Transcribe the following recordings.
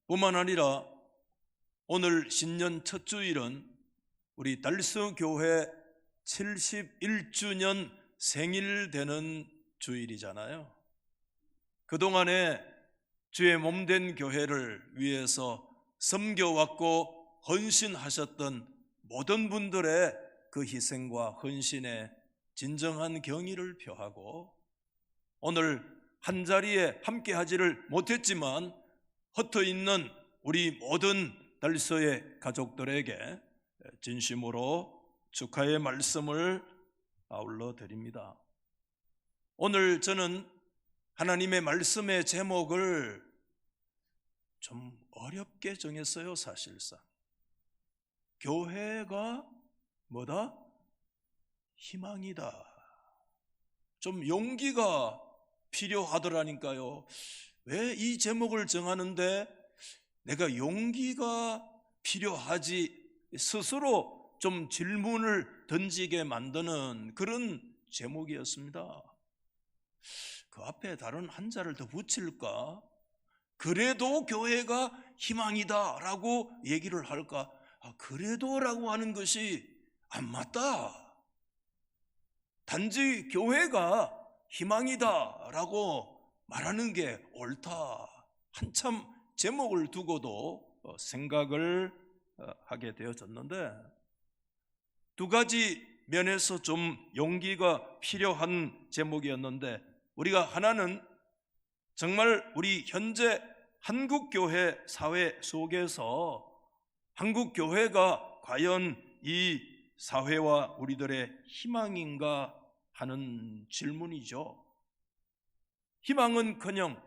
뿐만 아니라 오늘 신년 첫 주일은 우리 달서교회 71주년 생일 되는 주일이잖아요. 그동안에 주의 몸된 교회를 위해서 섬겨왔고 헌신하셨던 모든 분들의 그 희생과 헌신에 진정한 경의를 표하고, 오늘 한자리에 함께 하지를 못했지만 흩어있는 우리 모든 달서의 가족들에게 진심으로 축하의 말씀을 아울러 드립니다. 오늘 저는 하나님의 말씀의 제목을 좀 어렵게 정했어요. 사실상 교회가 뭐다? 희망이다. 좀 용기가 필요하더라니까요. 왜 이 제목을 정하는데 내가 용기가 필요하지 스스로 좀 질문을 던지게 만드는 그런 제목이었습니다. 그 앞에 다른 한자를 더 붙일까? 그래도 교회가 희망이다 라고 얘기를 할까? 그래도 라고 하는 것이 안 맞다. 단지 교회가 희망이다 라고 말하는 게 옳다. 한참 제목을 두고도 생각을 하게 되어졌는데, 두 가지 면에서 좀 용기가 필요한 제목이었는데, 우리가 하나는 정말 우리 현재 한국교회 사회 속에서 한국교회가 과연 이 사회와 우리들의 희망인가 하는 질문이죠. 희망은커녕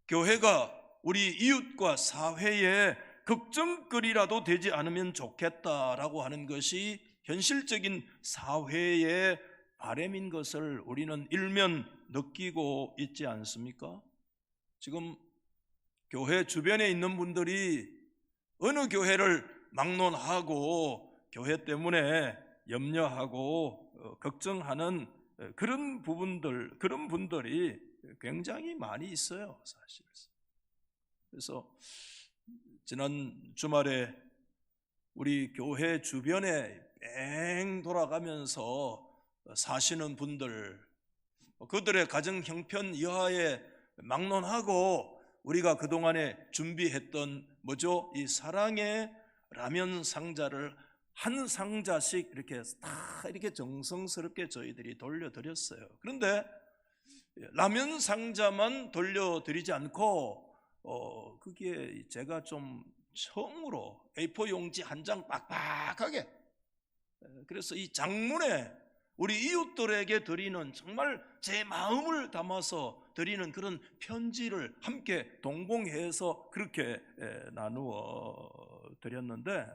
교회가 우리 이웃과 사회에 걱정거리라도 되지 않으면 좋겠다라고 하는 것이 현실적인 사회의 바람인 것을 우리는 일면 느끼고 있지 않습니까? 지금 교회 주변에 있는 분들이 어느 교회를 막론하고 교회 때문에 염려하고 걱정하는 그런 분들이 굉장히 많이 있어요, 사실. 그래서 지난 주말에 우리 교회 주변에 뺑 돌아가면서 사시는 분들, 그들의 가정 형편 여하에 막론하고 우리가 그동안에 준비했던 뭐죠? 이 사랑의 라면 상자를 한 상자씩 이렇게 다 이렇게 정성스럽게 저희들이 돌려드렸어요. 그런데 라면 상자만 돌려드리지 않고 그게 제가 좀 처음으로 A4 용지 한 장 빡빡하게, 그래서 이 장문에 우리 이웃들에게 드리는 정말 제 마음을 담아서 드리는 그런 편지를 함께 동봉해서 그렇게 나누어 드렸는데,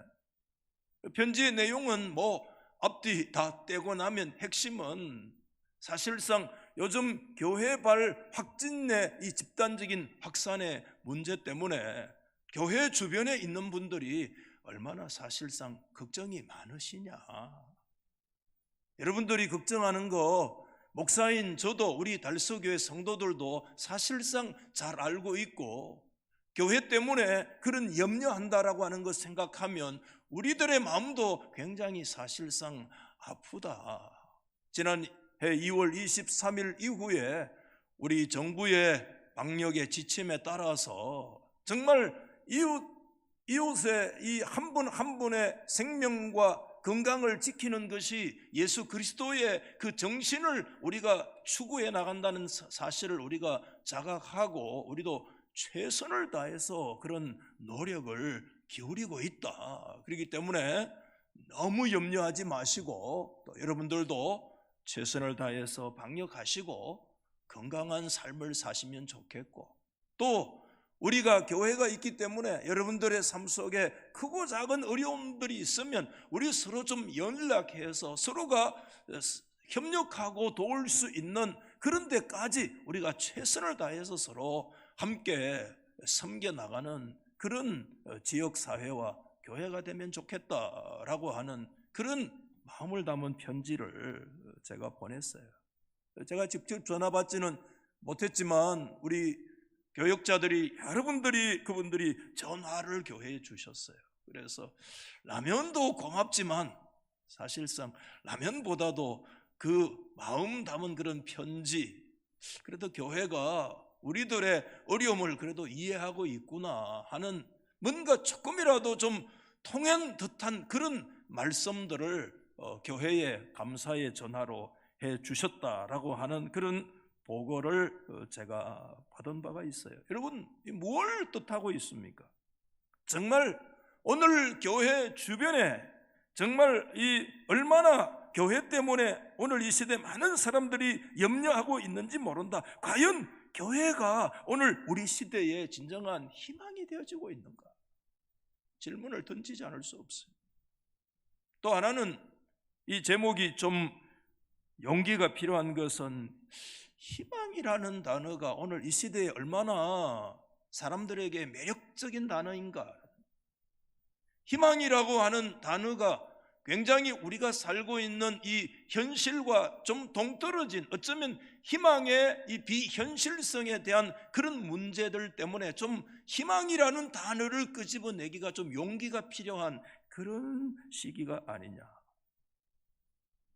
편지의 내용은 뭐 앞뒤 다 떼고 나면 핵심은 사실상 요즘 교회발 확진의 이 집단적인 확산의 문제 때문에 교회 주변에 있는 분들이 얼마나 사실상 걱정이 많으시냐. 여러분들이 걱정하는 거 목사인 저도 우리 달서교회 성도들도 사실상 잘 알고 있고, 교회 때문에 그런 염려한다라고 하는 것 생각하면 우리들의 마음도 굉장히 사실상 아프다. 지난해 2월 23일 이후에 우리 정부의 방역의 지침에 따라서 정말 이웃의 이 한 분 한 분의 생명과 건강을 지키는 것이 예수 그리스도의 그 정신을 우리가 추구해 나간다는 사실을 우리가 자각하고 우리도 최선을 다해서 그런 노력을 기울이고 있다. 그렇기 때문에 너무 염려하지 마시고, 또 여러분들도 최선을 다해서 방역하시고 건강한 삶을 사시면 좋겠고, 또 우리가 교회가 있기 때문에 여러분들의 삶 속에 크고 작은 어려움들이 있으면 우리 서로 좀 연락해서 서로가 협력하고 도울 수 있는 그런 데까지 우리가 최선을 다해서 서로 함께 섬겨나가는 그런 지역사회와 교회가 되면 좋겠다라고 하는 그런 마음을 담은 편지를 제가 보냈어요. 제가 직접 전화 받지는 못했지만 우리 교역자들이 여러분들이 그분들이 전화를 교회에 주셨어요. 그래서 라면도 고맙지만 사실상 라면보다도 그 마음 담은 그런 편지, 그래도 교회가 우리들의 어려움을 그래도 이해하고 있구나 하는 뭔가 조금이라도 좀 통한 듯한 그런 말씀들을 교회에 감사의 전화로 해 주셨다라고 하는 그런 보고를 제가 받은 바가 있어요. 여러분, 뭘 뜻하고 있습니까? 정말 오늘 교회 주변에 정말 이 얼마나 교회 때문에 오늘 이 시대에 많은 사람들이 염려하고 있는지 모른다. 과연 교회가 오늘 우리 시대의 진정한 희망이 되어지고 있는가? 질문을 던지지 않을 수 없어요. 또 하나는 이 제목이 좀 용기가 필요한 것은 희망이라는 단어가 오늘 이 시대에 얼마나 사람들에게 매력적인 단어인가. 희망이라고 하는 단어가 굉장히 우리가 살고 있는 이 현실과 좀 동떨어진, 어쩌면 희망의 이 비현실성에 대한 그런 문제들 때문에 좀 희망이라는 단어를 끄집어내기가 좀 용기가 필요한 그런 시기가 아니냐.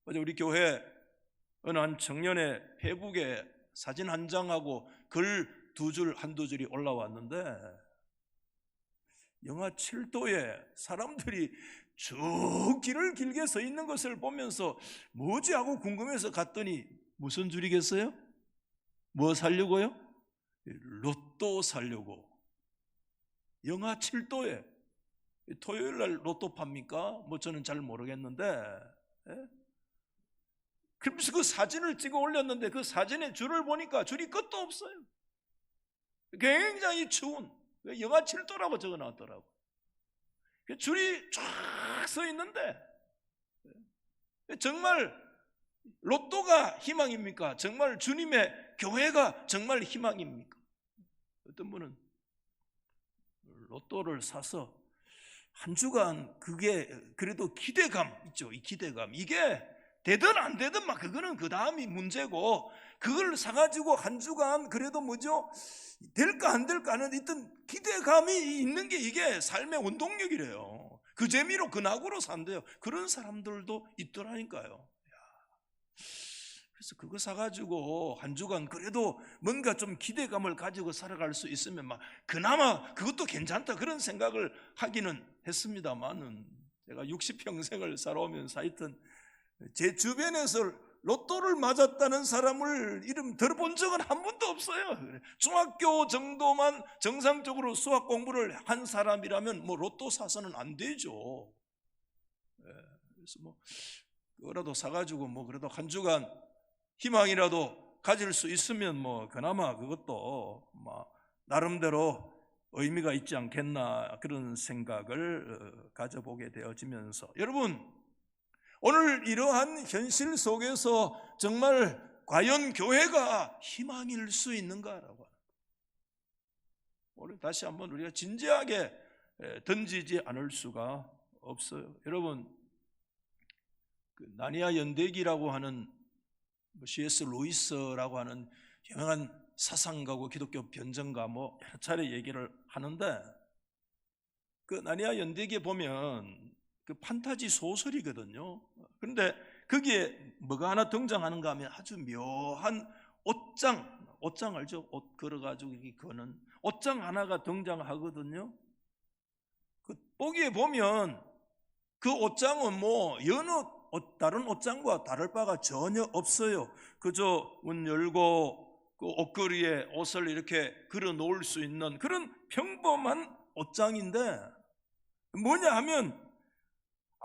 어제 우리 교회 어느 한 청년의 페북에 사진 한 장하고 글 한두 줄이 올라왔는데, 영하 7도에 사람들이 쭉 길을 길게 서 있는 것을 보면서 뭐지 하고 궁금해서 갔더니 무슨 줄이겠어요? 뭐 살려고요? 로또 살려고. 영하 7도에 토요일 날 로또 팝니까? 뭐 저는 잘 모르겠는데, 그래서 그 사진을 찍어 올렸는데 그 사진의 줄을 보니까 줄이 끝도 없어요. 굉장히 추운, 영하 7도라고 적어 놨더라고. 줄이 쫙 서 있는데, 정말 로또가 희망입니까? 정말 주님의 교회가 정말 희망입니까? 어떤 분은 로또를 사서 한 주간 그게 그래도 기대감 있죠. 이 기대감, 이게 되든 안 되든 막 그거는 그 다음이 문제고, 그걸 사가지고 한 주간 그래도 뭐죠? 될까 안 될까 하는 어떤 기대감이 있는 게 이게 삶의 원동력이래요. 그 재미로 그 낙으로 산대요. 그런 사람들도 있더라니까요. 그래서 그거 사가지고 한 주간 그래도 뭔가 좀 기대감을 가지고 살아갈 수 있으면 막 그나마 그것도 괜찮다 그런 생각을 하기는 했습니다만은, 제가 60평생을 살아오면서 하여튼 제 주변에서 로또를 맞았다는 사람을 이름 들어본 적은 한 번도 없어요. 중학교 정도만 정상적으로 수학 공부를 한 사람이라면 뭐 로또 사서는 안 되죠. 그래서 뭐 그거라도 사가지고 뭐 그래도 한 주간 희망이라도 가질 수 있으면 뭐 그나마 그것도 뭐 나름대로 의미가 있지 않겠나 그런 생각을 가져보게 되어지면서, 여러분, 오늘 이러한 현실 속에서 정말 과연 교회가 희망일 수 있는가라고 하는 거예요. 오늘 다시 한번 우리가 진지하게 던지지 않을 수가 없어요. 여러분, 그 나니아 연대기라고 하는 C.S. 루이스라고 하는 유명한 사상가고 기독교 변증가 뭐 여러 차례 얘기를 하는데, 그 나니아 연대기에 보면 그 판타지 소설이거든요. 그런데 거기에 뭐가 하나 등장하는가 하면 아주 묘한 옷장 알죠? 옷 걸어가지고 이렇게 거는 옷장 하나가 등장하거든요. 그 보기에 보면 그 옷장은 뭐 여느 다른 옷장과 다를 바가 전혀 없어요. 그저 문 열고 그 옷걸이에 옷을 이렇게 걸어 놓을 수 있는 그런 평범한 옷장인데, 뭐냐 하면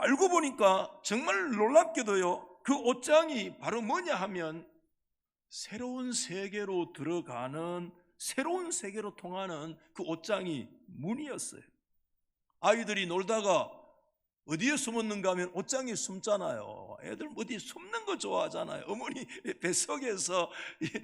알고 보니까 정말 놀랍게도요, 그 옷장이 바로 뭐냐 하면 새로운 세계로 들어가는, 새로운 세계로 통하는 그 옷장이 문이었어요. 아이들이 놀다가 어디에 숨었는가 하면 옷장에 숨잖아요. 애들 어디 숨는 거 좋아하잖아요. 어머니 뱃속에서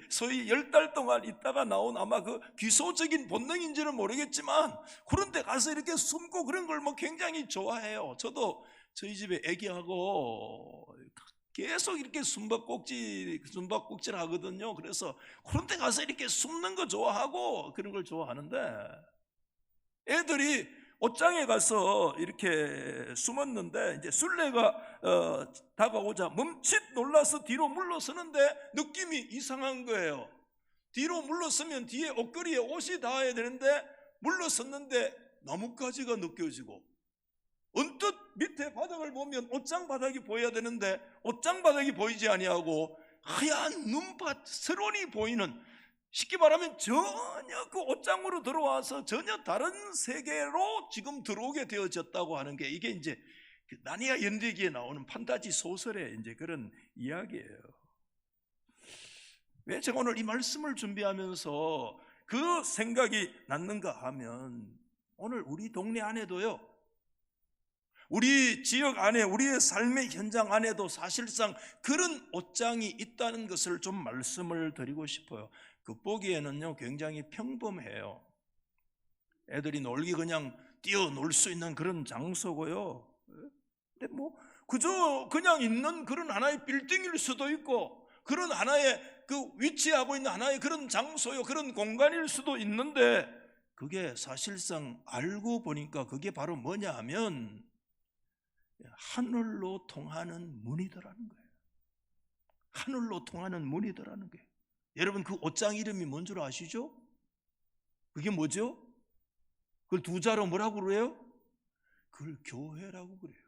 소위 10달 동안 있다가 나온 아마 그 귀소적인 본능인지는 모르겠지만 그런 데 가서 이렇게 숨고 그런 걸 뭐 굉장히 좋아해요. 저도 저희 집에 애기하고 계속 이렇게 숨바꼭질 하거든요. 그래서 그런 데 가서 이렇게 숨는 거 좋아하고 그런 걸 좋아하는데, 애들이 옷장에 가서 이렇게 숨었는데 이제 술래가 다가오자 멈칫 놀라서 뒤로 물러서는데 느낌이 이상한 거예요. 뒤로 물러서면 뒤에 옷걸이에 옷이 닿아야 되는데 물러섰는데 나뭇가지가 느껴지고, 언뜻 밑에 바닥을 보면 옷장 바닥이 보여야 되는데 옷장 바닥이 보이지 아니하고 하얀 눈밭 스론이 보이는, 쉽게 말하면 전혀 그 옷장으로 들어와서 전혀 다른 세계로 지금 들어오게 되어졌다고 하는 게, 이게 이제 나니아 연대기에 나오는 판타지 소설의 이제 그런 이야기예요. 왜 제가 오늘 이 말씀을 준비하면서 그 생각이 났는가 하면, 오늘 우리 동네 안에도요, 우리 지역 안에, 우리의 삶의 현장 안에도 사실상 그런 옷장이 있다는 것을 좀 말씀을 드리고 싶어요. 겉보기에는요 굉장히 평범해요. 애들이 놀기 그냥 뛰어놀 수 있는 그런 장소고요. 근데 뭐 그저 그냥 있는 그런 하나의 빌딩일 수도 있고, 그런 하나의 그 위치하고 있는 하나의 그런 장소요, 그런 공간일 수도 있는데, 그게 사실상 알고 보니까 그게 바로 뭐냐 하면 하늘로 통하는 문이더라는 거예요. 하늘로 통하는 문이더라는 거예요. 여러분, 그 옷장 이름이 뭔 줄 아시죠? 그게 뭐죠? 그걸 두 자로 뭐라고 그래요? 그걸 교회라고 그래요.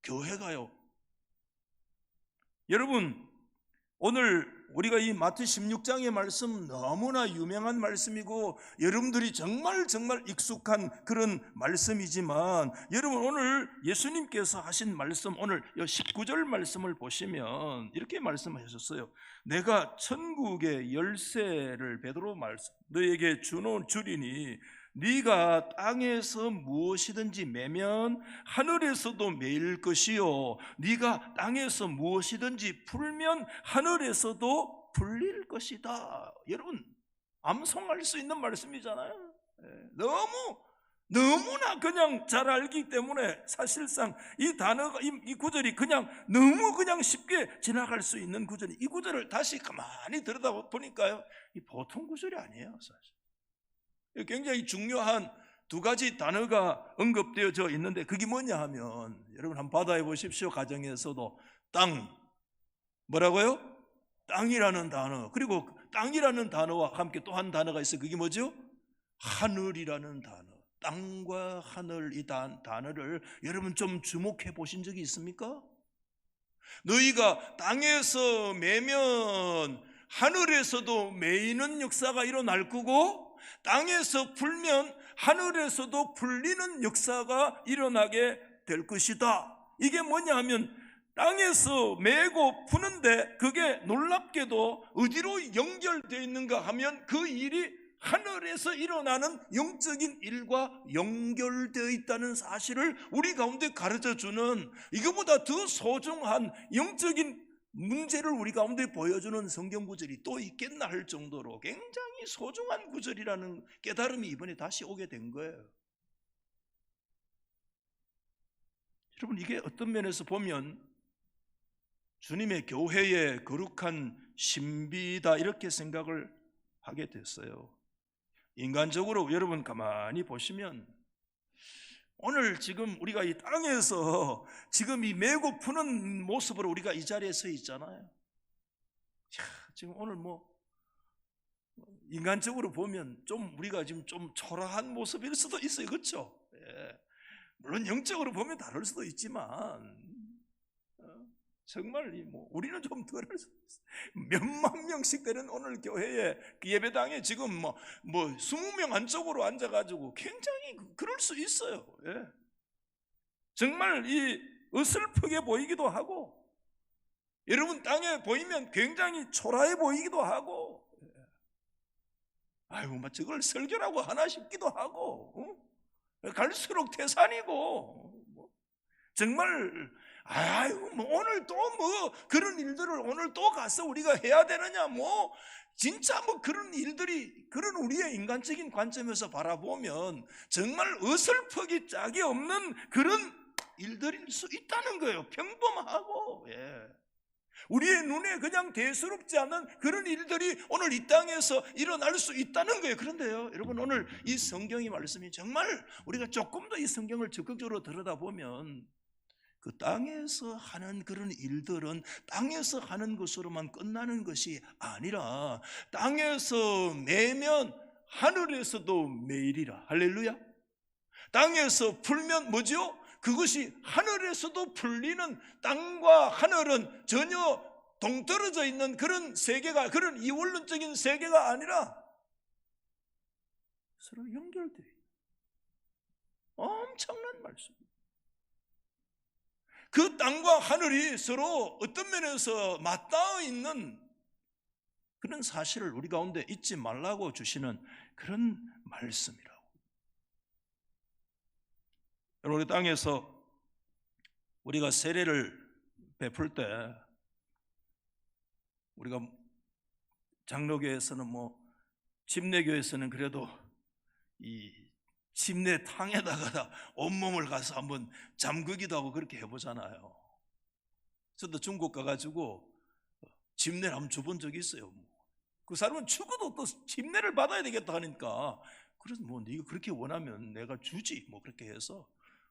교회가요. 여러분, 오늘 우리가 이 마태 16장의 말씀 너무나 유명한 말씀이고 여러분들이 정말 익숙한 그런 말씀이지만, 여러분 오늘 예수님께서 하신 말씀, 오늘 19절 말씀을 보시면 이렇게 말씀하셨어요. 내가 천국의 열쇠를, 베드로 말씀, 너에게 주리니 네가 땅에서 무엇이든지 매면 하늘에서도 매일 것이요, 네가 땅에서 무엇이든지 풀면 하늘에서도 풀릴 것이다. 여러분, 암송할 수 있는 말씀이잖아요. 너무나 그냥 잘 알기 때문에 사실상 이 단어가, 이 구절이 그냥 너무 그냥 쉽게 지나갈 수 있는 구절이, 이 구절을 다시 가만히 들여다보니까요, 이 보통 구절이 아니에요. 사실 굉장히 중요한 두 가지 단어가 언급되어져 있는데, 그게 뭐냐 하면, 여러분 한번 받아해 보십시오. 가정에서도 땅, 뭐라고요? 땅이라는 단어, 그리고 땅이라는 단어와 함께 또 한 단어가 있어요. 그게 뭐죠? 하늘이라는 단어. 땅과 하늘, 이 단어를 여러분 좀 주목해 보신 적이 있습니까? 너희가 땅에서 매면 하늘에서도 매이는 역사가 일어날 거고, 땅에서 풀면 하늘에서도 풀리는 역사가 일어나게 될 것이다. 이게 뭐냐 하면, 땅에서 매고 푸는데 그게 놀랍게도 어디로 연결되어 있는가 하면 그 일이 하늘에서 일어나는 영적인 일과 연결되어 있다는 사실을 우리 가운데 가르쳐주는, 이거보다 더 소중한 영적인 문제를 우리 가운데 보여주는 성경 구절이 또 있겠나 할 정도로 굉장히 소중한 구절이라는 깨달음이 이번에 다시 오게 된 거예요. 여러분, 이게 어떤 면에서 보면 주님의 교회의 거룩한 신비다, 이렇게 생각을 하게 됐어요. 인간적으로 여러분 가만히 보시면, 오늘 지금 우리가 이 땅에서 지금 이 메고 푸는 모습으로 우리가 이 자리에 서 있잖아요. 지금 오늘 뭐 인간적으로 보면 좀 우리가 지금 좀 초라한 모습일 수도 있어요. 그렇죠? 예. 물론 영적으로 보면 다를 수도 있지만 정말 뭐 우리는 좀 덜할 수 있어요. 몇만 명씩 되는 오늘 교회에 그 예배당에 지금 뭐 20명 안쪽으로 앉아가지고 굉장히 그럴 수 있어요. 예. 정말 이 어설프게 보이기도 하고, 여러분 땅에 보이면 굉장히 초라해 보이기도 하고, 아이고 막 저걸 설교라고 하나 싶기도 하고, 갈수록 태산이고, 정말 아이고 뭐 오늘 또 뭐 그런 일들을 오늘 또 가서 우리가 해야 되느냐, 뭐 진짜 뭐 그런 일들이, 그런 우리의 인간적인 관점에서 바라보면 정말 어설프기 짝이 없는 그런 일들일 수 있다는 거예요. 평범하고, 우리의 눈에 그냥 대수롭지 않은 그런 일들이 오늘 이 땅에서 일어날 수 있다는 거예요. 그런데요, 여러분, 오늘 이 성경의 말씀이 정말 우리가 조금 더 이 성경을 적극적으로 들여다보면 그 땅에서 하는 그런 일들은 땅에서 하는 것으로만 끝나는 것이 아니라 땅에서 매면 하늘에서도 매일이라. 할렐루야. 땅에서 풀면 뭐죠? 그것이 하늘에서도 풀리는, 땅과 하늘은 전혀 동떨어져 있는 그런 세계가, 그런 이원론적인 세계가 아니라 서로 연결되어 있는 엄청난 말씀. 그 땅과 하늘이 서로 어떤 면에서 맞닿아 있는 그런 사실을 우리 가운데 잊지 말라고 주시는 그런 말씀이라고. 여러분, 우리 땅에서 우리가 세례를 베풀 때 우리가 장로교에서는 침례교에서는 그래도 이 침례탕에다가 온몸을 가서 한번 잠그기도 하고 그렇게 해보잖아요. 저도 중국 가가지고 침례를 한번 줘본 적이 있어요. 그 사람은 죽어도 또 침례를 받아야 되겠다 하니까, 그래서 네가 그렇게 원하면 내가 주지 그렇게 해서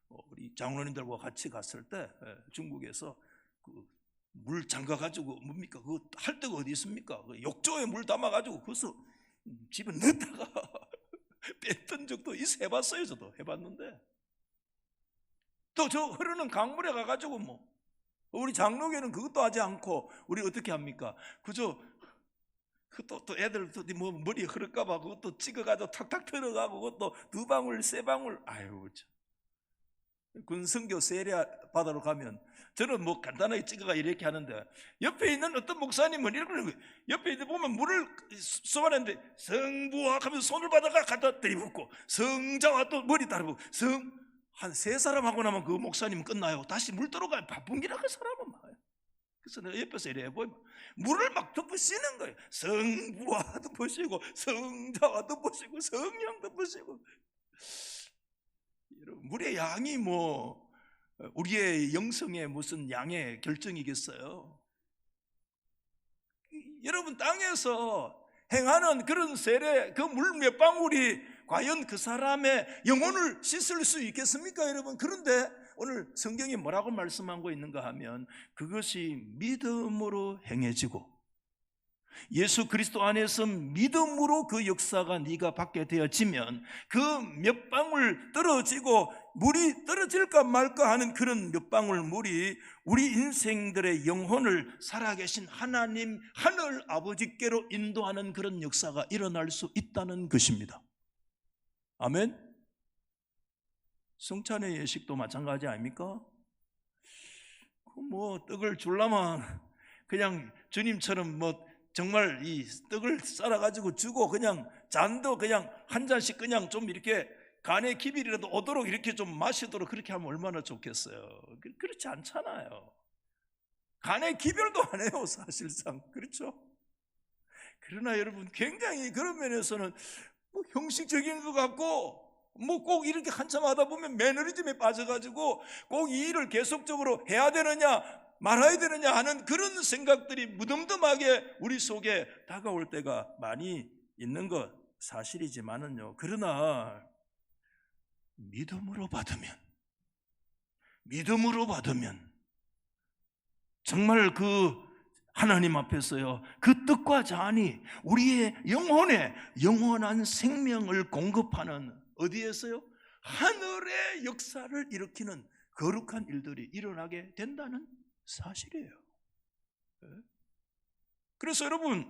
우리 장로님들과 같이 갔을 때 중국에서 그 물 잠가가지고 뭡니까? 그거 할 데가 어디 있습니까? 그 욕조에 물 담아가지고 거기서 집에 넣다가 뺐던 적도 있어. 해봤어요. 저도 해봤는데, 또 저 흐르는 강물에 가가지고 우리 장로교는 그것도 하지 않고 우리 어떻게 합니까? 그저 또 애들 머리에 흐를까봐 그것도 찍어가지고 탁탁 들어가고 그것도 2방울 3방울. 아유 참. 군성교 세례 받으러 가면 저는 간단하게 찍어가 이렇게 하는데, 옆에 있는 어떤 목사님은 이렇게 하는 거예요. 옆에 있는 보면 물을 쏘아내는데 성부와 하면서 손을 받아가 갖다 들이붓고, 성자와 또 머리 따라붙고, 한 3사람 하고 나면 그 목사님은 끝나요. 다시 물 들어가요. 바쁜 기라 그 사람은 막. 그래서 내가 옆에서 이래 보면 물을 막 덮으시는 거예요. 성부와 덮으시고 성자와 덮으시고 성령 덮으시고. 물의 양이 우리의 영성의 무슨 양의 결정이겠어요? 여러분, 땅에서 행하는 그런 세례, 그 물 몇 방울이 과연 그 사람의 영혼을 씻을 수 있겠습니까, 여러분? 그런데 오늘 성경이 뭐라고 말씀하고 있는가 하면, 그것이 믿음으로 행해지고 예수 그리스도 안에서 믿음으로 그 역사가 네가 받게 되어지면, 그 몇 방울 떨어지고 물이 떨어질까 말까 하는 그런 몇 방울 물이 우리 인생들의 영혼을 살아계신 하나님 하늘 아버지께로 인도하는 그런 역사가 일어날 수 있다는 것입니다. 아멘. 성찬의 예식도 마찬가지 아닙니까? 떡을 주려면 그냥 주님처럼 정말 이 떡을 썰어가지고 주고, 그냥 잔도 그냥 한 잔씩 그냥 좀 이렇게 간의 기별이라도 오도록 이렇게 좀 마시도록 그렇게 하면 얼마나 좋겠어요. 그렇지 않잖아요. 간의 기별도 안 해요, 사실상. 그렇죠? 그러나 여러분, 굉장히 그런 면에서는 형식적인 것 같고, 꼭 이렇게 한참 하다 보면 매너리즘에 빠져가지고 꼭 이 일을 계속적으로 해야 되느냐 말아야 되느냐 하는 그런 생각들이 무덤덤하게 우리 속에 다가올 때가 많이 있는 것 사실이지만은요, 그러나 믿음으로 받으면 정말 그 하나님 앞에서요, 그 떡과 잔이 우리의 영혼에 영원한 생명을 공급하는, 어디에서요? 하늘의 역사를 일으키는 거룩한 일들이 일어나게 된다는 사실이에요. 그래서 여러분,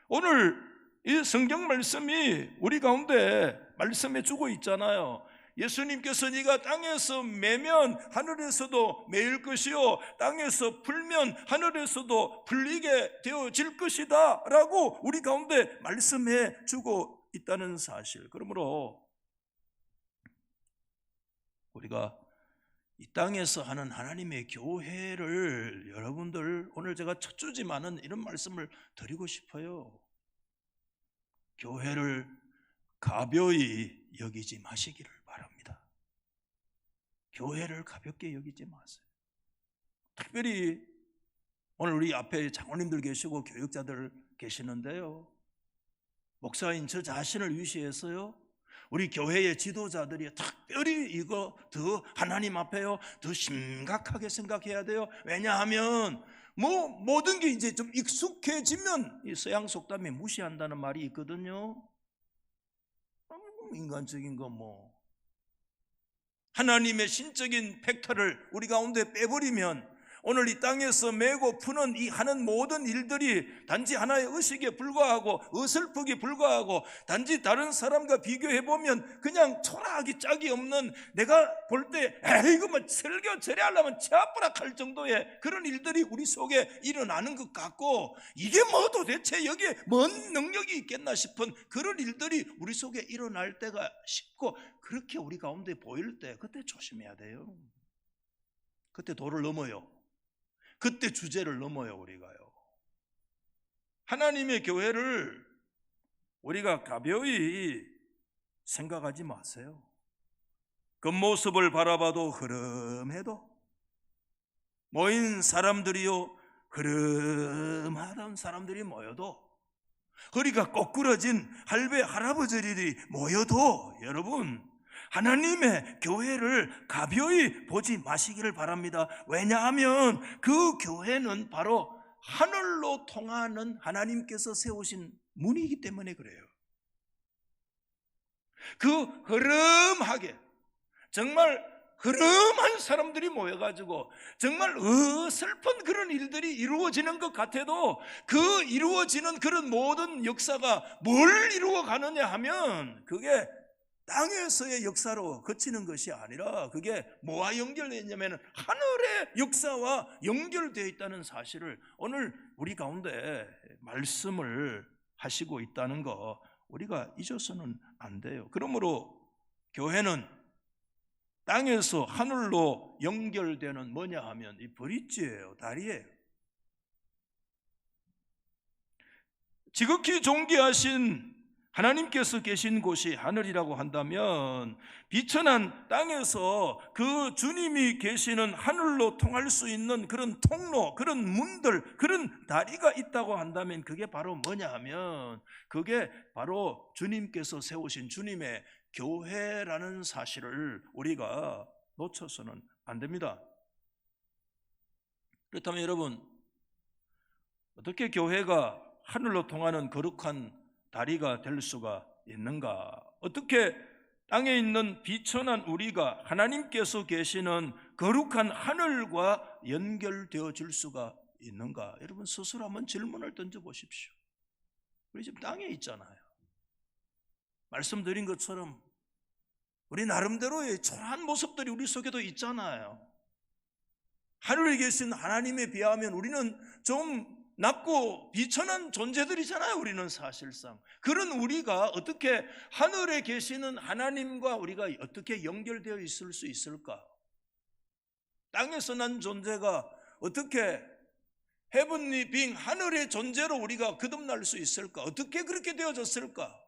오늘 이 성경 말씀이 우리 가운데 말씀해 주고 있잖아요. 예수님께서 네가 땅에서 매면 하늘에서도 매일 것이요, 땅에서 풀면 하늘에서도 풀리게 되어질 것이다 라고 우리 가운데 말씀해 주고 있다는 사실. 그러므로 우리가 이 땅에서 하는 하나님의 교회를, 여러분들, 오늘 제가 첫 주지만은 이런 말씀을 드리고 싶어요. 교회를 가벼이 여기지 마시기를 바랍니다. 교회를 가볍게 여기지 마세요. 특별히 오늘 우리 앞에 장로님들 계시고 교육자들 계시는데요, 목사인 저 자신을 위시해서요, 우리 교회의 지도자들이 특별히 이거 더 하나님 앞에요 더 심각하게 생각해야 돼요. 왜냐하면 모든 게 이제 좀 익숙해지면 이 서양 속담에 무시한다는 말이 있거든요. 인간적인 거 하나님의 신적인 팩터를 우리 가운데 빼버리면 오늘 이 땅에서 메고 푸는 이 하는 모든 일들이 단지 하나의 의식에 불과하고 어설프게 불과하고 단지 다른 사람과 비교해보면 그냥 초라하기 짝이 없는, 내가 볼 때 이거 뭐 설교 절에하려면 치아뿌락할 정도의 그런 일들이 우리 속에 일어나는 것 같고, 이게 뭐 도대체 여기에 뭔 능력이 있겠나 싶은 그런 일들이 우리 속에 일어날 때가 쉽고, 그렇게 우리 가운데 보일 때 그때 조심해야 돼요. 그때 도를 넘어요. 그때 주제를 넘어요. 우리가요, 하나님의 교회를 우리가 가벼이 생각하지 마세요. 겉모습을 바라봐도 흐름해도, 모인 사람들이요 흐름하던 사람들이 모여도, 허리가 꼬꾸러진 할배 할아버지들이 모여도, 여러분 하나님의 교회를 가벼이 보지 마시기를 바랍니다. 왜냐하면 그 교회는 바로 하늘로 통하는 하나님께서 세우신 문이기 때문에 그래요. 그 흐름하게, 정말 흐름한 사람들이 모여가지고 정말 어설픈 그런 일들이 이루어지는 것 같아도, 그 이루어지는 그런 모든 역사가 뭘 이루어가느냐 하면 그게 땅에서의 역사로 그치는 것이 아니라 그게 뭐와 연결되어 있냐면 하늘의 역사와 연결되어 있다는 사실을 오늘 우리 가운데 말씀을 하시고 있다는 거 우리가 잊어서는 안 돼요. 그러므로 교회는 땅에서 하늘로 연결되는 뭐냐 하면 이 브릿지예요. 다리예요. 지극히 존귀하신 하나님께서 계신 곳이 하늘이라고 한다면, 비천한 땅에서 그 주님이 계시는 하늘로 통할 수 있는 그런 통로, 그런 문들, 그런 다리가 있다고 한다면 그게 바로 뭐냐 하면 그게 바로 주님께서 세우신 주님의 교회라는 사실을 우리가 놓쳐서는 안 됩니다. 그렇다면 여러분, 어떻게 교회가 하늘로 통하는 거룩한 다리가 될 수가 있는가? 어떻게 땅에 있는 비천한 우리가 하나님께서 계시는 거룩한 하늘과 연결되어질 수가 있는가? 여러분 스스로 한번 질문을 던져보십시오. 우리 지금 땅에 있잖아요. 말씀드린 것처럼 우리 나름대로의 초라한 모습들이 우리 속에도 있잖아요. 하늘에 계신 하나님에 비하면 우리는 좀 낮고 비천한 존재들이잖아요. 우리는 사실상. 그런 우리가 어떻게 하늘에 계시는 하나님과 우리가 어떻게 연결되어 있을 수 있을까? 땅에서 난 존재가 어떻게 헤븐리 빙, 하늘의 존재로 우리가 거듭날 수 있을까? 어떻게 그렇게 되어졌을까?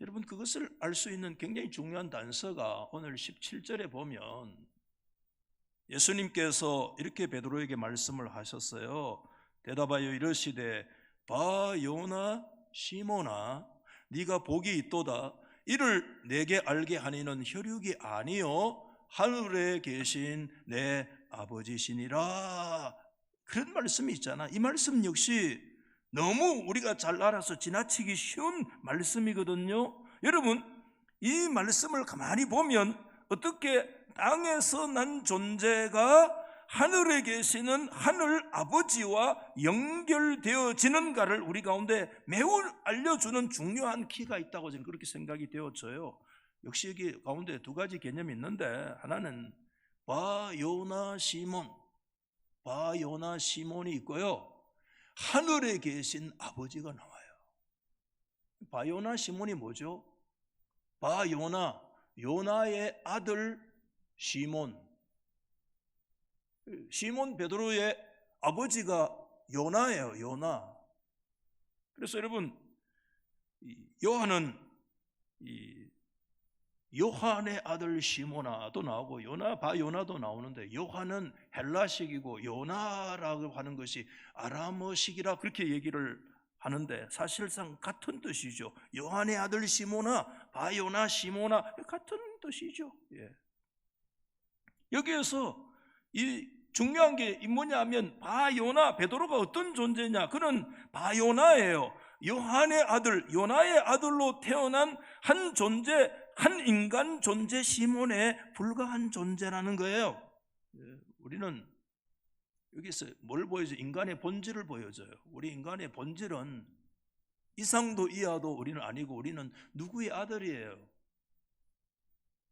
여러분, 그것을 알 수 있는 굉장히 중요한 단서가 오늘 17절에 보면 예수님께서 이렇게 베드로에게 말씀을 하셨어요. 대답하여 이르시되 바 요나 시몬아, 네가 복이 있도다. 이를 내게 알게 하니는 혈육이 아니요 하늘에 계신 내 아버지시니라. 그런 말씀이 있잖아. 이 말씀 역시 너무 우리가 잘 알아서 지나치기 쉬운 말씀이거든요. 여러분, 이 말씀을 가만히 보면 어떻게 땅에서 난 존재가 하늘에 계시는 하늘 아버지와 연결되어지는가를 우리 가운데 매우 알려주는 중요한 키가 있다고 저는 그렇게 생각이 되어져요. 역시 여기 가운데 두 가지 개념이 있는데, 하나는 바요나 시몬, 바요나 시몬이 있고요, 하늘에 계신 아버지가 나와요. 바요나 시몬이 뭐죠? 바요나, 요나의 아들 시몬. 시몬 베드로의 아버지가 요나예요. 요나. 그래서 여러분, 요한은 요한의 아들 시모나도 나오고 바요나도 나오는데, 요한은 헬라식이고 요나라고 하는 것이 아람어식이라 그렇게 얘기를 하는데 사실상 같은 뜻이죠. 요한의 아들 시모나, 바요나, 시모나 같은 뜻이죠. 예. 여기에서 이 중요한 게 뭐냐면, 바요나, 베드로가 어떤 존재냐? 그는 바요나예요. 요한의 아들, 요나의 아들로 태어난 한 존재, 한 인간 존재, 시몬에 불과한 존재라는 거예요. 우리는 여기서 뭘 보여줘요? 인간의 본질을 보여줘요. 우리 인간의 본질은 이상도 이하도 우리는 아니고, 우리는 누구의 아들이에요?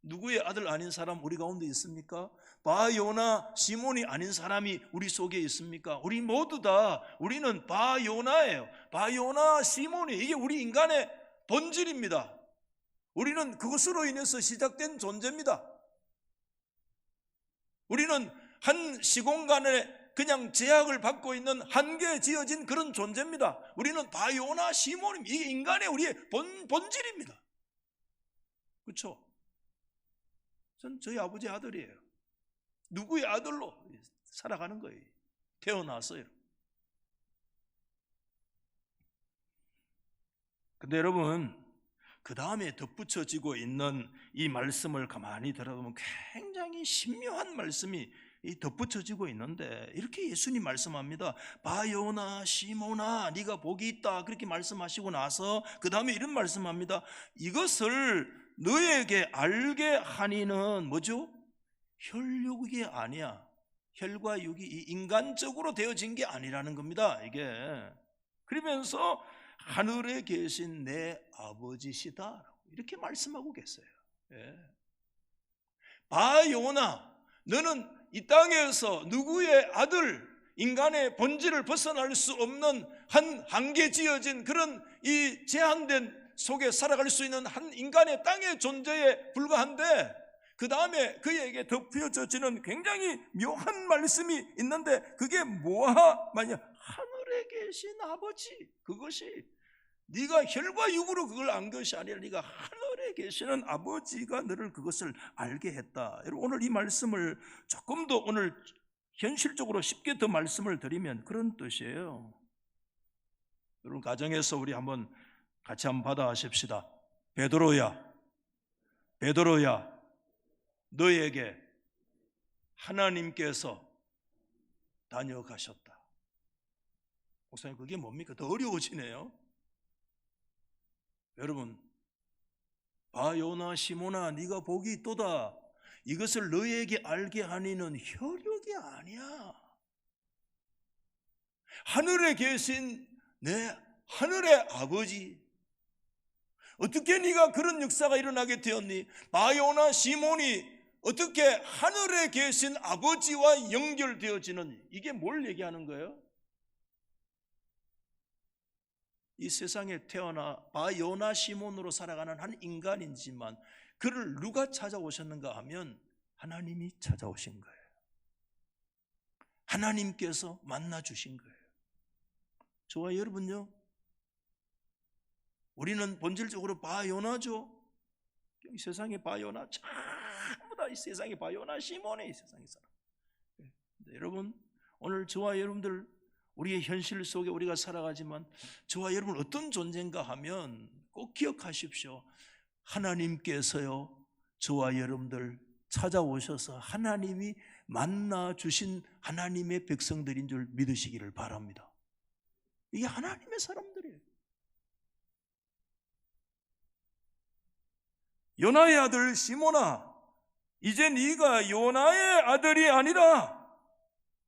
누구의 아들 아닌 사람 우리 가운데 있습니까? 바요나, 시몬이 아닌 사람이 우리 속에 있습니까? 우리 모두 다 우리는 바요나예요. 바요나, 시몬이, 이게 우리 인간의 본질입니다. 우리는 그것으로 인해서 시작된 존재입니다. 우리는 한 시공간에 그냥 제약을 받고 있는 한계에 지어진 그런 존재입니다. 우리는 바요나, 시몬입니다. 이게 인간의 우리의 본질입니다. 그렇죠? 전 저희 아버지 아들이에요. 누구의 아들로 살아가는 거예요. 태어났어요. 근데 여러분, 그 다음에 덧붙여지고 있는 이 말씀을 가만히 들어보면 굉장히 신묘한 말씀이 덧붙여지고 있는데, 이렇게 예수님 말씀합니다. 바요나, 시모나, 네가 복이 있다, 그렇게 말씀하시고 나서 그 다음에 이런 말씀합니다. 이것을 너에게 알게 하니는 뭐죠? 혈육이 아니야. 혈과 육이 인간적으로 되어진 게 아니라는 겁니다, 이게. 그러면서 하늘에 계신 내 아버지시다, 이렇게 말씀하고 계세요. 예. 바요나, 너는 이 땅에서 누구의 아들, 인간의 본질을 벗어날 수 없는 한 한계 지어진 그런 이 제한된 속에 살아갈 수 있는 한 인간의 땅의 존재에 불과한데, 그 다음에 그에게 덧붙여지는 굉장히 묘한 말씀이 있는데, 그게 뭐하? 만약 하늘에 계신 아버지, 그것이 네가 혈과 육으로 그걸 안 것이 아니라 네가 하늘에 계시는 아버지가 너를 그것을 알게 했다. 여러분, 오늘 이 말씀을 조금 더 오늘 현실적으로 쉽게 더 말씀을 드리면 그런 뜻이에요. 여러분, 가정에서 우리 같이 한번 받아하십시다. 베드로야, 너에게 하나님께서 다녀가셨다. 목사님, 그게 뭡니까? 더 어려워지네요. 여러분, 바요나, 시모나, 네가 복이 있도다. 이것을 너에게 알게 하니는 혈육이 아니야. 하늘에 계신 내 하늘의 아버지. 어떻게 네가 그런 역사가 일어나게 되었니? 바요나, 시몬이 어떻게 하늘에 계신 아버지와 연결되어지는, 이게 뭘 얘기하는 거예요? 이 세상에 태어나 바요나, 시몬으로 살아가는 한 인간이지만 그를 누가 찾아오셨는가 하면 하나님이 찾아오신 거예요. 하나님께서 만나 주신 거예요. 저와 여러분요, 우리는 본질적으로 바요나죠. 이 세상에 바요나, 전부 다 이 세상에 바요나, 시몬의 이 세상에 사람. 여러분, 오늘 저와 여러분들, 우리의 현실 속에 우리가 살아가지만 저와 여러분 어떤 존재인가 하면 꼭 기억하십시오. 하나님께서요, 저와 여러분들 찾아오셔서 하나님이 만나 주신 하나님의 백성들인 줄 믿으시기를 바랍니다. 이게 하나님의 사람들이에요. 요나의 아들 시몬아, 이제 네가 요나의 아들이 아니라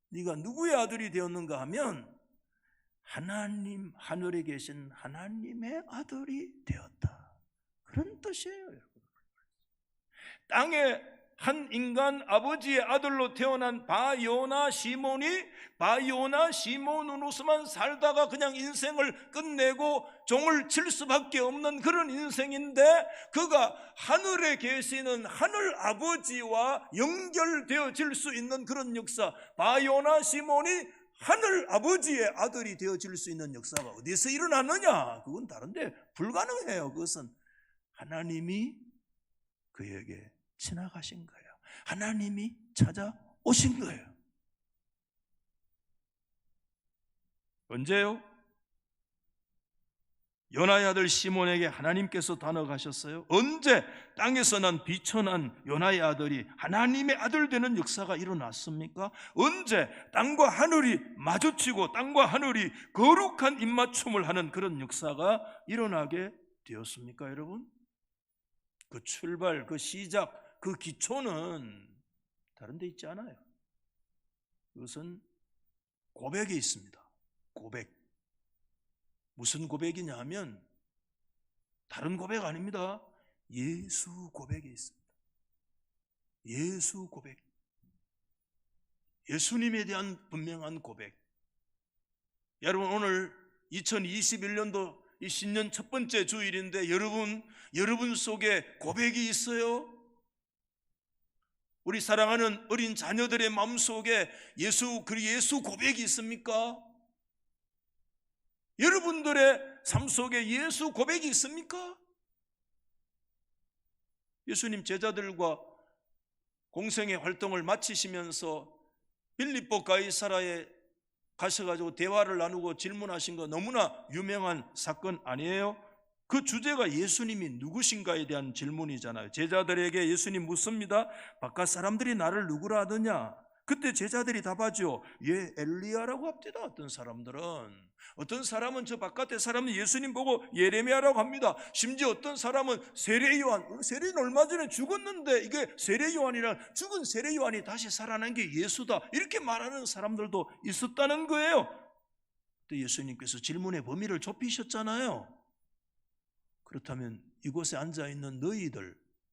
네가 누구의 아들이 되었는가 하면 하나님, 하늘에 계신 하나님의 아들이 되었다. 그런 뜻이에요, 여러분. 땅에 한 인간 아버지의 아들로 태어난 바요나, 시몬으로서만 살다가 그냥 인생을 끝내고 종을 칠 수밖에 없는 그런 인생인데, 그가 하늘에 계시는 하늘 아버지와 연결되어질 수 있는 그런 역사, 바요나, 시몬이 하늘 아버지의 아들이 되어질 수 있는 역사가 어디서 일어나느냐? 그건 다른데 불가능해요. 그것은 하나님이 그에게 지나가신 거예요. 하나님이 찾아오신 거예요. 언제요? 요나의 아들 시몬에게 하나님께서 다가가셨어요. 언제? 땅에서 난 비천한 요나의 아들이 하나님의 아들 되는 역사가 일어났습니까? 언제? 땅과 하늘이 마주치고 땅과 하늘이 거룩한 입맞춤을 하는 그런 역사가 일어나게 되었습니까, 여러분? 그 출발, 그 시작, 그 기초는 다른 데 있지 않아요. 그것은 고백에 있습니다. 고백. 무슨 고백이냐 하면 다른 고백 아닙니다. 예수 고백이 있습니다. 예수 고백. 예수님에 대한 분명한 고백. 여러분, 오늘 2021년도 이 신년 첫 번째 주일인데 여러분 속에 고백이 있어요? 우리 사랑하는 어린 자녀들의 마음속에 예수 고백이 있습니까? 여러분들의 삶 속에 예수 고백이 있습니까? 예수님 제자들과 공생의 활동을 마치시면서 빌립보 가이사라에 가셔가지고 대화를 나누고 질문하신 거 너무나 유명한 사건 아니에요? 그 주제가 예수님이 누구신가에 대한 질문이잖아요. 제자들에게 예수님 묻습니다. 바깥 사람들이 나를 누구라 하더냐? 그때 제자들이 답하죠. 예, 엘리야라고 합니다. 어떤 사람은 저 바깥의 사람은 예수님 보고 예레미야라고 합니다. 심지어 어떤 사람은 세례요한 얼마 전에 죽었는데 이게 세례요한이란 죽은 세례요한이 다시 살아난 게 예수다, 이렇게 말하는 사람들도 있었다는 거예요. 그때 예수님께서 질문의 범위를 좁히셨잖아요. 그렇다면 이곳에 앉아있는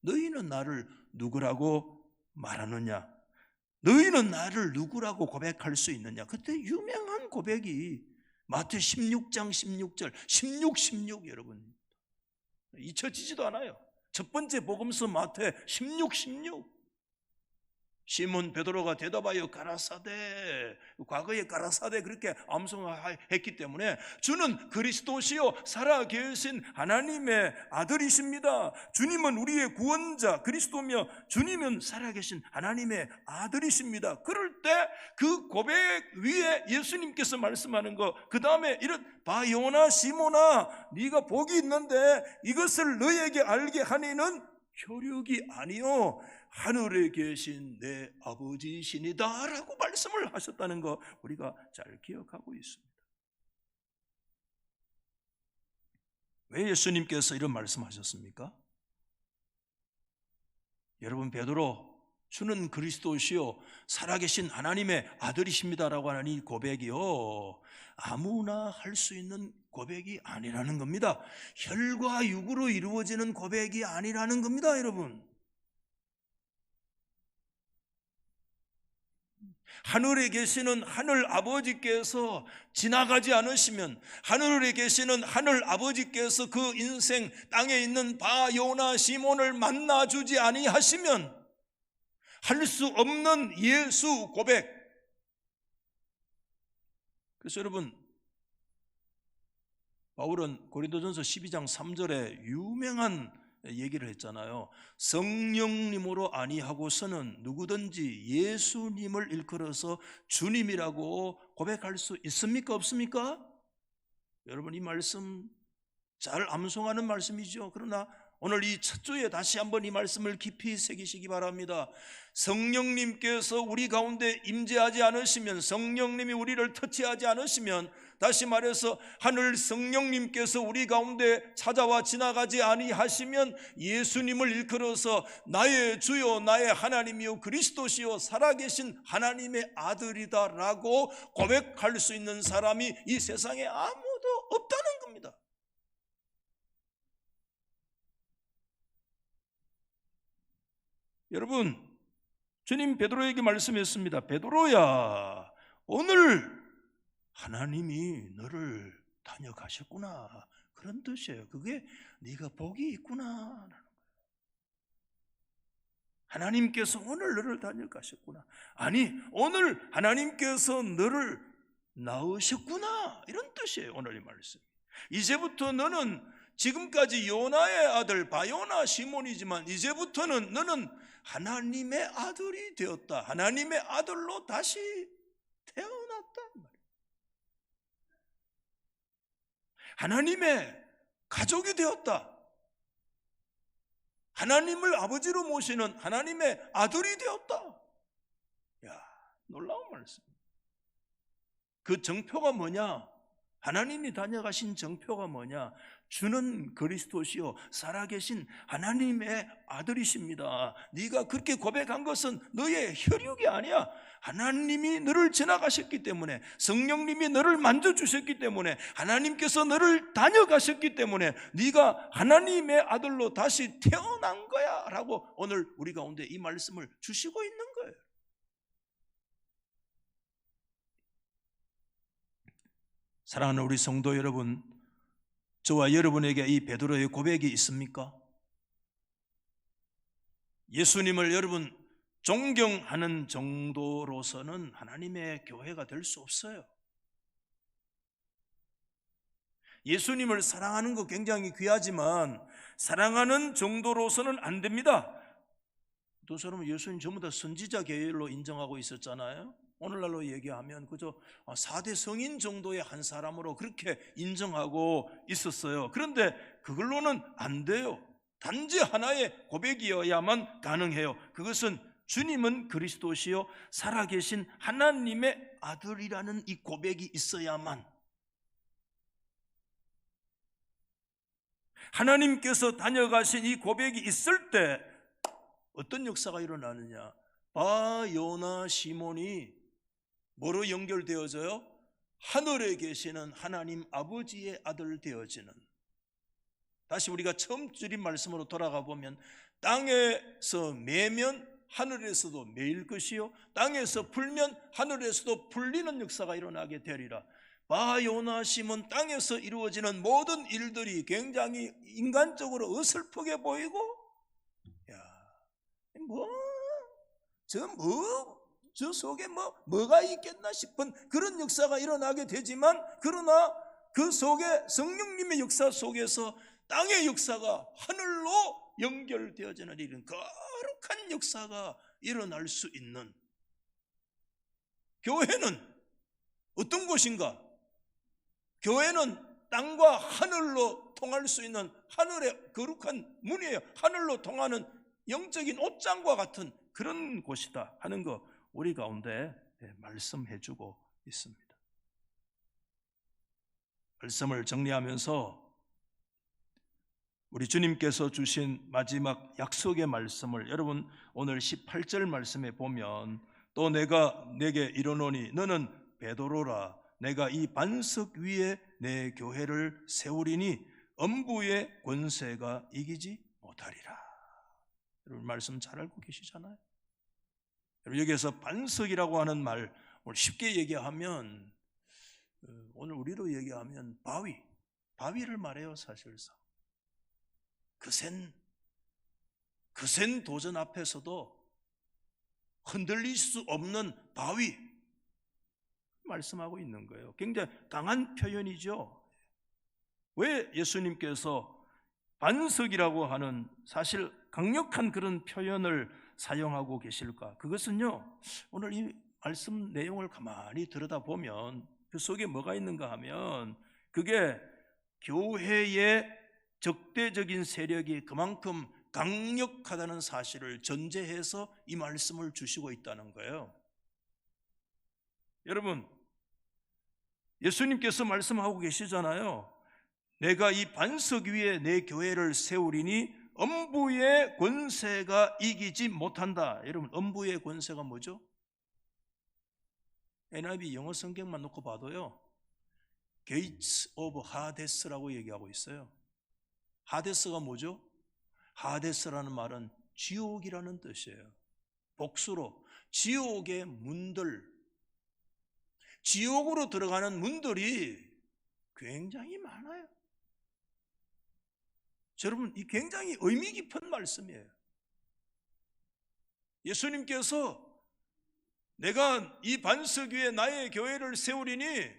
너희는 나를 누구라고 말하느냐? 너희는 나를 누구라고 고백할 수 있느냐? 그때 유명한 고백이 마태 16장 16절 16 여러분, 잊혀지지도 않아요. 첫 번째 복음서 마태 16 시몬 베드로가 대답하여 가라사대, 과거에 가라사대 그렇게 암송했기 때문에 주는 그리스도시요 살아계신 하나님의 아들이십니다. 주님은 우리의 구원자 그리스도며 주님은 살아계신 하나님의 아들이십니다. 그럴 때 그 고백 위에 예수님께서 말씀하는 거, 그 다음에 이런 바 요나 시몬아, 네가 복이 있는데 이것을 너에게 알게 하니는 혈육이 아니요 하늘에 계신 내 아버지시니다 라고 말씀을 하셨다는 거 우리가 잘 기억하고 있습니다. 왜 예수님께서 이런 말씀하셨습니까? 여러분, 베드로, 주는 그리스도시요 살아계신 하나님의 아들이십니다라고 하는 이 고백이요 아무나 할 수 있는 고백이 아니라는 겁니다. 혈과 육으로 이루어지는 고백이 아니라는 겁니다, 여러분. 하늘에 계시는 하늘 아버지께서 지나가지 않으시면, 하늘에 계시는 하늘 아버지께서 그 인생 땅에 있는 바 요나 시몬을 만나주지 아니하시면 할 수 없는 예수 고백. 그래서 여러분, 바울은 고린도전서 12장 3절에 유명한 얘기를 했잖아요. 성령님으로 아니하고서는 누구든지 예수님을 일컬어서 주님이라고 고백할 수 있습니까? 없습니까? 여러분, 이 말씀 잘 암송하는 말씀이죠. 그러나 오늘 이 첫 주에 다시 한번 이 말씀을 깊이 새기시기 바랍니다. 성령님께서 우리 가운데 임재하지 않으시면, 성령님이 우리를 터치하지 않으시면, 다시 말해서 하늘 성령님께서 우리 가운데 찾아와 지나가지 아니하시면 예수님을 일컬어서 나의 주요 나의 하나님이요 그리스도시요 살아계신 하나님의 아들이다라고 고백할 수 있는 사람이 이 세상에 아무도 없다는 겁니다. 여러분, 주님 베드로에게 말씀했습니다. 베드로야, 오늘 하나님이 너를 다녀가셨구나, 그런 뜻이에요. 그게 네가 복이 있구나. 하나님께서 오늘 너를 다녀가셨구나. 아니, 오늘 하나님께서 너를 낳으셨구나, 이런 뜻이에요. 오늘 이 말씀. 이제부터 너는 지금까지 요나의 아들 바요나 시몬이지만 이제부터는 너는 하나님의 아들이 되었다. 하나님의 아들로 다시 태어났다. 하나님의 가족이 되었다. 하나님을 아버지로 모시는 하나님의 아들이 되었다. 야, 놀라운 말씀. 그 정표가 뭐냐? 하나님이 다녀가신 정표가 뭐냐? 주는 그리스도시요 살아계신 하나님의 아들이십니다. 네가 그렇게 고백한 것은 너의 혈육이 아니야. 하나님이 너를 지나가셨기 때문에, 성령님이 너를 만져주셨기 때문에, 하나님께서 너를 다녀가셨기 때문에 네가 하나님의 아들로 다시 태어난 거야 라고 오늘 우리 가운데 이 말씀을 주시고 있는 거예요. 사랑하는 우리 성도 여러분, 저와 여러분에게 이 베드로의 고백이 있습니까? 예수님을 여러분 존경하는 정도로서는 하나님의 교회가 될 수 없어요. 예수님을 사랑하는 거 굉장히 귀하지만 사랑하는 정도로서는 안 됩니다. 두 사람은 예수님 전부 다 선지자 계열로 인정하고 있었잖아요. 오늘날로 얘기하면 그저 4대 성인 정도의 한 사람으로 그렇게 인정하고 있었어요. 그런데 그걸로는 안 돼요. 단지 하나의 고백이어야만 가능해요. 그것은 주님은 그리스도시요 살아계신 하나님의 아들이라는 이 고백이 있어야만, 하나님께서 다녀가신 이 고백이 있을 때 어떤 역사가 일어나느냐? 바요나 시몬이 뭐로 연결되어져요? 하늘에 계시는 하나님 아버지의 아들 되어지는. 다시 우리가 처음 드린 말씀으로 돌아가 보면 땅에서 매면 하늘에서도 매일 것이요 땅에서 풀면 하늘에서도 풀리는 역사가 일어나게 되리라. 바요나 시몬, 땅에서 이루어지는 모든 일들이 굉장히 인간적으로 어설프게 보이고, 저 속에 뭐가 있겠나 싶은 그런 역사가 일어나게 되지만, 그러나 그 속에 성령님의 역사 속에서 땅의 역사가 하늘로 연결되어지는 이런 거룩한 역사가 일어날 수 있는, 교회는 어떤 곳인가? 교회는 땅과 하늘로 통할 수 있는 하늘의 거룩한 문이에요. 하늘로 통하는 영적인 옷장과 같은 그런 곳이다 하는 거 우리 가운데 말씀해 주고 있습니다. 말씀을 정리하면서 우리 주님께서 주신 마지막 약속의 말씀을 여러분 오늘 18절 말씀에 보면, 또 내가 내게 이르노니 너는 베드로라. 내가 이 반석 위에 내 교회를 세우리니 엄부의 권세가 이기지 못하리라. 여러분 말씀 잘 알고 계시잖아요. 여기에서 반석이라고 하는 말, 오늘 쉽게 얘기하면, 오늘 우리로 얘기하면 바위를 말해요. 사실상 거센 도전 앞에서도 흔들릴 수 없는 바위 말씀하고 있는 거예요. 굉장히 강한 표현이죠. 왜 예수님께서 반석이라고 하는 사실 강력한 그런 표현을 사용하고 계실까? 그것은요, 오늘 이 말씀 내용을 가만히 들여다보면 그 속에 뭐가 있는가 하면, 그게 교회의 적대적인 세력이 그만큼 강력하다는 사실을 전제해서 이 말씀을 주시고 있다는 거예요. 여러분, 예수님께서 말씀하고 계시잖아요. 내가 이 반석 위에 내 교회를 세우리니 엄부의 권세가 이기지 못한다. 여러분, 엄부의 권세가 뭐죠? NIV 영어 성경만 놓고 봐도요, Gates of Hades라고 얘기하고 있어요. 하데스가 뭐죠? 하데스라는 말은 지옥이라는 뜻이에요. 복수로 지옥의 문들, 지옥으로 들어가는 문들이 굉장히 많아요. 여러분, 이 굉장히 의미 깊은 말씀이에요. 예수님께서 내가 이 반석 위에 나의 교회를 세우리니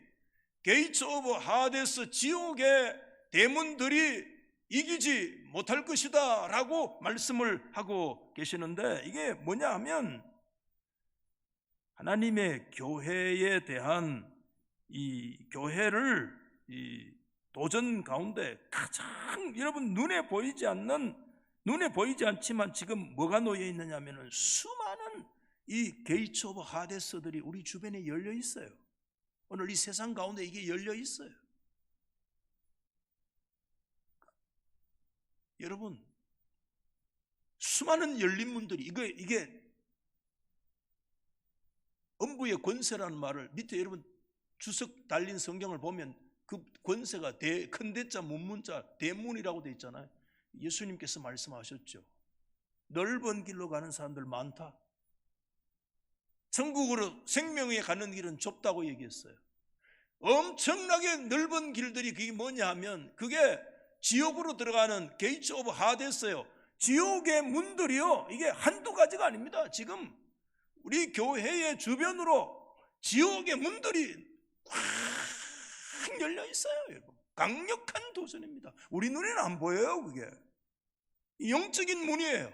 게이츠 오브 하데스, 지옥의 대문들이 이기지 못할 것이다 라고 말씀을 하고 계시는데, 이게 뭐냐 하면 하나님의 교회에 대한 이 교회를 이 도전 가운데 가장 여러분 눈에 보이지 않지만 지금 뭐가 놓여 있느냐 하면 수많은 이 게이츠 오브 하데스들이 우리 주변에 열려 있어요. 오늘 이 세상 가운데 이게 열려 있어요. 여러분, 수많은 열린 문들이 이게 엄부의 권세라는 말을 밑에 여러분 주석 달린 성경을 보면 그 권세가 큰 대자 문문자 대문이라고 되어 있잖아요. 예수님께서 말씀하셨죠. 넓은 길로 가는 사람들 많다. 천국으로 생명에 가는 길은 좁다고 얘기했어요. 엄청나게 넓은 길들이 그게 뭐냐 하면 그게 지옥으로 들어가는 게이츠 오브 하데스예요. 지옥의 문들이요, 이게 한두 가지가 아닙니다. 지금 우리 교회의 주변으로 지옥의 문들이 꽉 열려 있어요. 여러분, 강력한 도전입니다. 우리 눈에는 안 보여요. 그게 영적인 문이에요.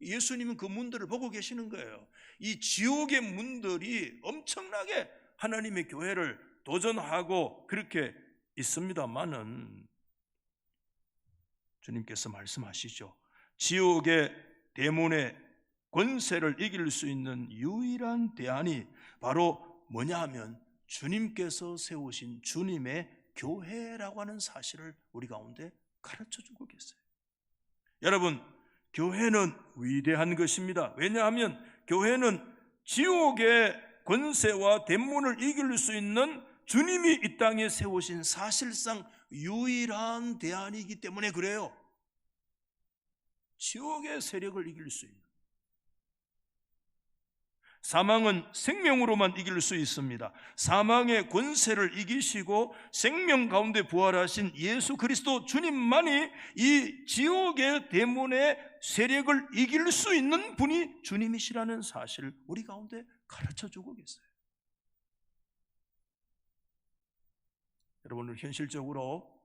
예수님은 그 문들을 보고 계시는 거예요. 이 지옥의 문들이 엄청나게 하나님의 교회를 도전하고 그렇게 있습니다만은 주님께서 말씀하시죠. 지옥의 대문의 권세를 이길 수 있는 유일한 대안이 바로 뭐냐 하면 주님께서 세우신 주님의 교회라고 하는 사실을 우리 가운데 가르쳐주고 계세요. 여러분, 교회는 위대한 것입니다. 왜냐하면 교회는 지옥의 권세와 대문을 이길 수 있는 주님이 이 땅에 세우신 사실상 유일한 대안이기 때문에 그래요. 지옥의 세력을 이길 수 있는, 사망은 생명으로만 이길 수 있습니다. 사망의 권세를 이기시고 생명 가운데 부활하신 예수 그리스도 주님만이 이 지옥의 대문의 세력을 이길 수 있는 분이 주님이시라는 사실을 우리 가운데 가르쳐주고 계세요. 여러분, 현실적으로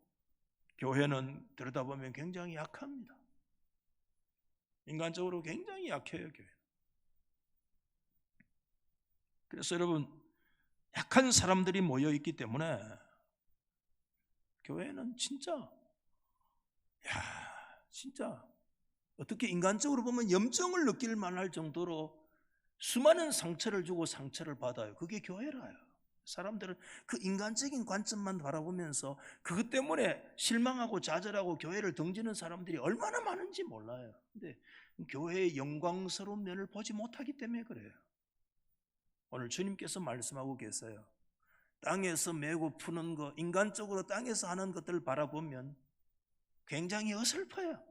교회는 들여다보면 굉장히 약합니다. 인간적으로 굉장히 약해요, 교회. 그래서 여러분, 약한 사람들이 모여 있기 때문에 교회는 진짜 어떻게 인간적으로 보면 염증을 느낄 만할 정도로 수많은 상처를 주고 상처를 받아요. 그게 교회라요. 사람들은 그 인간적인 관점만 바라보면서 그것 때문에 실망하고 좌절하고 교회를 등지는 사람들이 얼마나 많은지 몰라요. 근데 교회의 영광스러운 면을 보지 못하기 때문에 그래요. 오늘 주님께서 말씀하고 계세요. 땅에서 메고 푸는 것, 인간적으로 땅에서 하는 것들을 바라보면 굉장히 어설퍼요.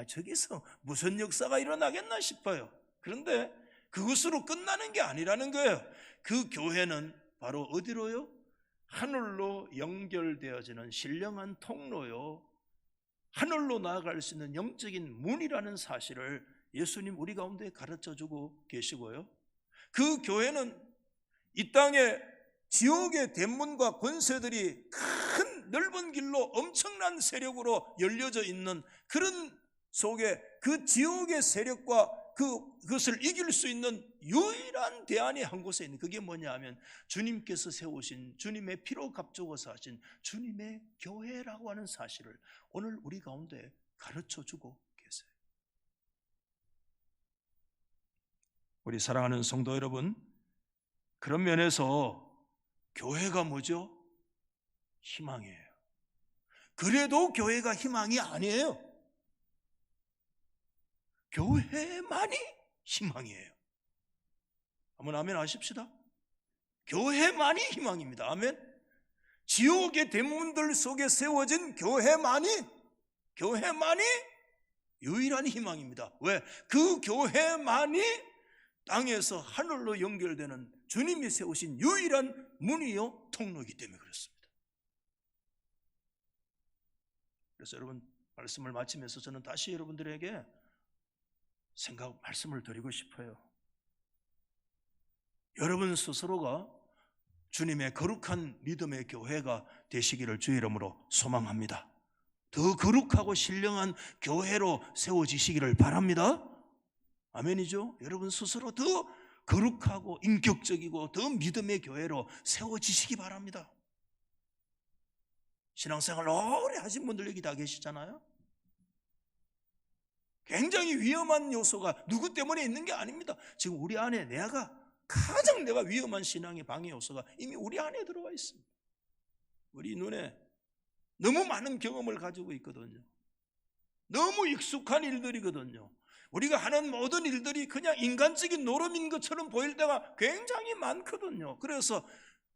저기서 무슨 역사가 일어나겠나 싶어요. 그런데 그것으로 끝나는 게 아니라는 거예요. 그 교회는 바로 어디로요? 하늘로 연결되어지는 신령한 통로요, 하늘로 나아갈 수 있는 영적인 문이라는 사실을 예수님 우리 가운데 가르쳐주고 계시고요, 그 교회는 이 땅에 지옥의 대문과 권세들이 큰 넓은 길로 엄청난 세력으로 열려져 있는 그런 속에 그 지옥의 세력과 그것을 이길 수 있는 유일한 대안이 한 곳에 있는, 그게 뭐냐 하면 주님께서 세우신, 주님의 피로 값주고서 하신 주님의 교회라고 하는 사실을 오늘 우리 가운데 가르쳐주고 계세요. 우리 사랑하는 성도 여러분, 그런 면에서 교회가 뭐죠? 희망이에요. 그래도 교회가 희망이 아니에요. 교회만이 희망이에요. 한번 아멘 하십시다. 교회만이 희망입니다. 아멘. 지옥의 대문들 속에 세워진 교회만이 유일한 희망입니다. 왜? 그 교회만이 땅에서 하늘로 연결되는 주님이 세우신 유일한 문이요 통로이기 때문에 그렇습니다. 그래서 여러분, 말씀을 마치면서 저는 다시 여러분들에게 말씀을 드리고 싶어요. 여러분 스스로가 주님의 거룩한 믿음의 교회가 되시기를 주의 이름으로 소망합니다. 더 거룩하고 신령한 교회로 세워지시기를 바랍니다. 아멘이죠? 여러분 스스로 더 거룩하고 인격적이고 더 믿음의 교회로 세워지시기 바랍니다. 신앙생활 오래 하신 분들 여기 다 계시잖아요. 굉장히 위험한 요소가 누구 때문에 있는 게 아닙니다. 지금 우리 안에 가장 위험한 신앙의 방해 요소가 이미 우리 안에 들어와 있습니다. 우리 눈에 너무 많은 경험을 가지고 있거든요. 너무 익숙한 일들이거든요. 우리가 하는 모든 일들이 그냥 인간적인 노름인 것처럼 보일 때가 굉장히 많거든요. 그래서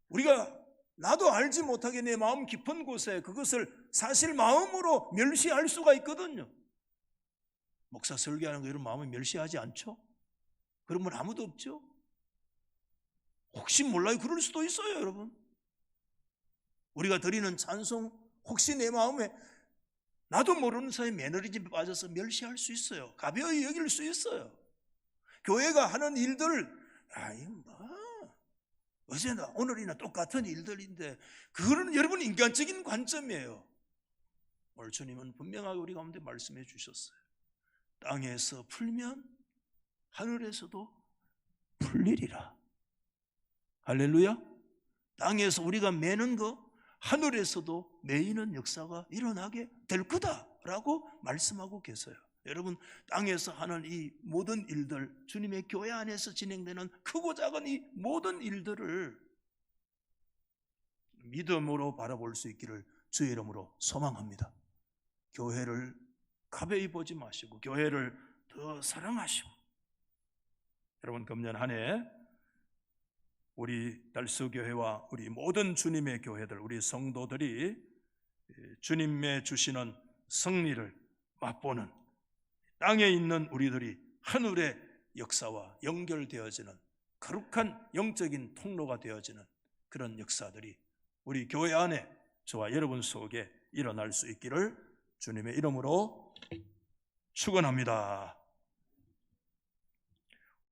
우리가 나도 알지 못하게 내 마음 깊은 곳에 그것을 사실 마음으로 멸시할 수가 있거든요. 목사 설교하는 거 이런 마음을 멸시하지 않죠? 그런 분 아무도 없죠? 혹시 몰라요? 그럴 수도 있어요, 여러분. 우리가 드리는 찬송 혹시 내 마음에 나도 모르는 사이에 매너리즘에 빠져서 멸시할 수 있어요. 가벼이 여길 수 있어요. 교회가 하는 일들, 이거 뭐 어제나 오늘이나 똑같은 일들인데 그거는 여러분 인간적인 관점이에요. 오늘 주님은 분명하게 우리 가운데 말씀해 주셨어요. 땅에서 풀면 하늘에서도 풀리리라. 할렐루야. 땅에서 우리가 매는 거 하늘에서도 매이는 역사가 일어나게 될 거다라고 말씀하고 계세요. 여러분 땅에서 하는 이 모든 일들, 주님의 교회 안에서 진행되는 크고 작은 이 모든 일들을 믿음으로 바라볼 수 있기를 주의 이름으로 소망합니다. 교회를 가벼이 보지 마시고 교회를 더 사랑하시고, 여러분 금년 한 해 우리 달서교회와 우리 모든 주님의 교회들, 우리 성도들이 주님의 주시는 승리를 맛보는, 땅에 있는 우리들이 하늘의 역사와 연결되어지는 거룩한 영적인 통로가 되어지는 그런 역사들이 우리 교회 안에 저와 여러분 속에 일어날 수 있기를 주님의 이름으로 축원합니다.